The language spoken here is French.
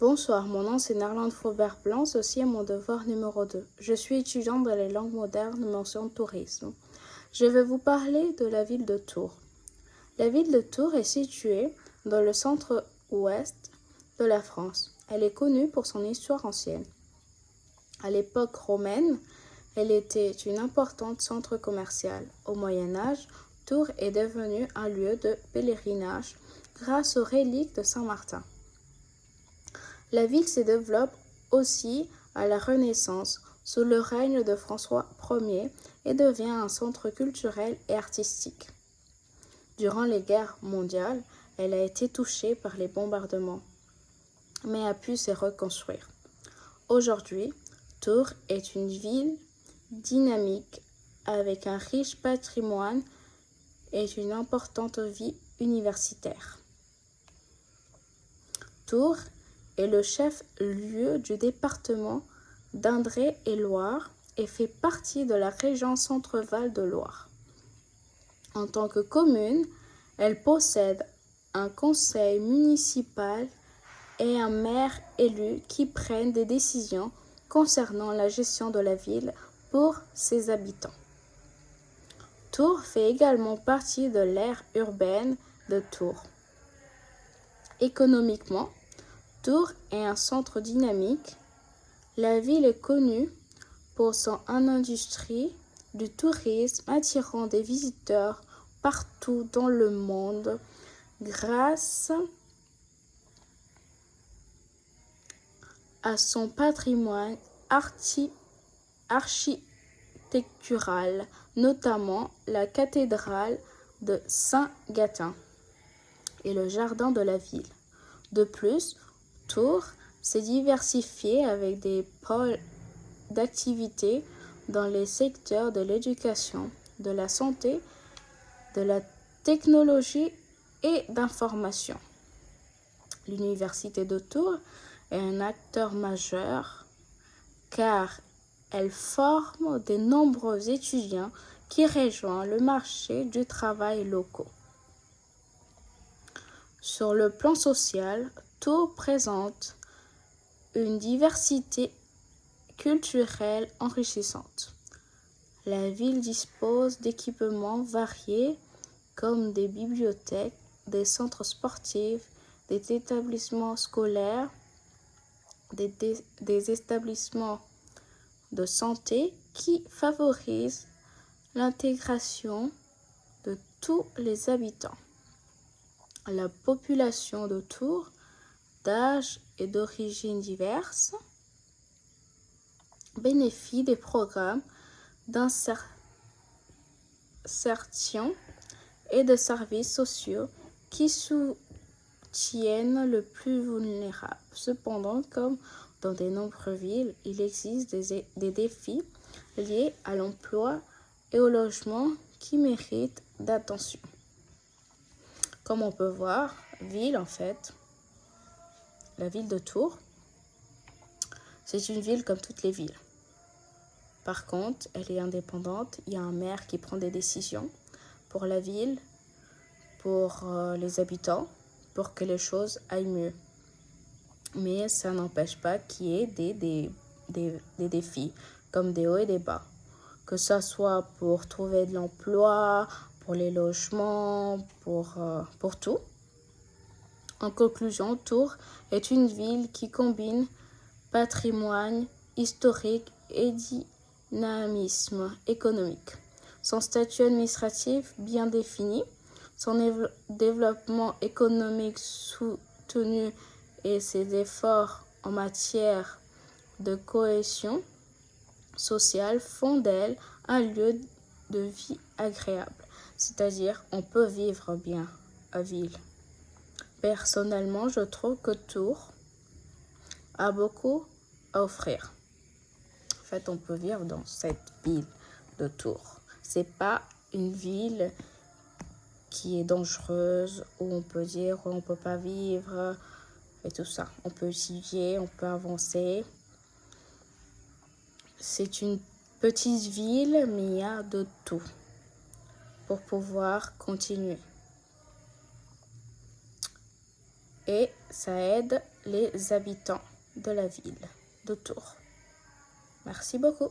Bonsoir, mon nom c'est Nerland Faubert-Blanc, ceci est mon devoir numéro 2. Je suis étudiante dans les langues modernes, mention tourisme. Je vais vous parler de la ville de Tours. La ville de Tours est située dans le centre-ouest de la France. Elle est connue pour son histoire ancienne. À l'époque romaine, elle était une importante centre commercial. Au Moyen Âge, Tours est devenue un lieu de pèlerinage grâce aux reliques de Saint-Martin. La ville se développe aussi à la Renaissance, sous le règne de François Ier, et devient un centre culturel et artistique. Durant les guerres mondiales, elle a été touchée par les bombardements, mais a pu se reconstruire. Aujourd'hui, Tours est une ville dynamique avec un riche patrimoine et une importante vie universitaire. Tours est le chef-lieu du département d'Indre-et-Loire et fait partie de la région Centre-Val de Loire. En tant que commune, elle possède un conseil municipal et un maire élu qui prennent des décisions concernant la gestion de la ville pour ses habitants. Tours fait également partie de l'aire urbaine de Tours. Économiquement, Tours est un centre dynamique. La ville est connue pour son industrie du tourisme attirant des visiteurs partout dans le monde grâce à son patrimoine architectural, notamment la cathédrale de Saint-Gatien et le jardin de la ville. De plus, Tours s'est diversifié avec des pôles d'activité dans les secteurs de l'éducation, de la santé, de la technologie et d'information. L'université de Tours est un acteur majeur car elle forme de nombreux étudiants qui rejoignent le marché du travail locaux. Sur le plan social, Tours présente une diversité culturelle enrichissante. La ville dispose d'équipements variés comme des bibliothèques, des centres sportifs, des établissements scolaires, des établissements de santé qui favorisent l'intégration de tous les habitants. La population de Tours, d'âge et d'origine diverses, bénéficie des programmes d'insertion et de services sociaux qui soutiennent le plus vulnérable. Cependant, comme dans de nombreuses villes, il existe des défis liés à l'emploi et au logement qui méritent d'attention. Comme on peut voir, la ville de Tours, c'est une ville comme toutes les villes. Par contre, elle est indépendante. Il y a un maire qui prend des décisions pour la ville, pour les habitants, pour que les choses aillent mieux. Mais ça n'empêche pas qu'il y ait des défis, comme des hauts et des bas. Que ce soit pour trouver de l'emploi, pour les logements, pour tout. En conclusion, Tours est une ville qui combine patrimoine historique et dynamisme économique. Son statut administratif bien défini, son développement économique soutenu et ses efforts en matière de cohésion sociale font d'elle un lieu de vie agréable. C'est-à-dire, on peut vivre bien à ville. Personnellement, je trouve que Tours a beaucoup à offrir. En fait, on peut vivre dans cette ville de Tours. C'est pas une ville qui est dangereuse, où on peut dire on ne peut pas vivre et tout ça. On peut étudier, on peut avancer. C'est une petite ville, mais il y a de tout pour pouvoir continuer. et ça aide les habitants de la ville de Tours. Merci beaucoup.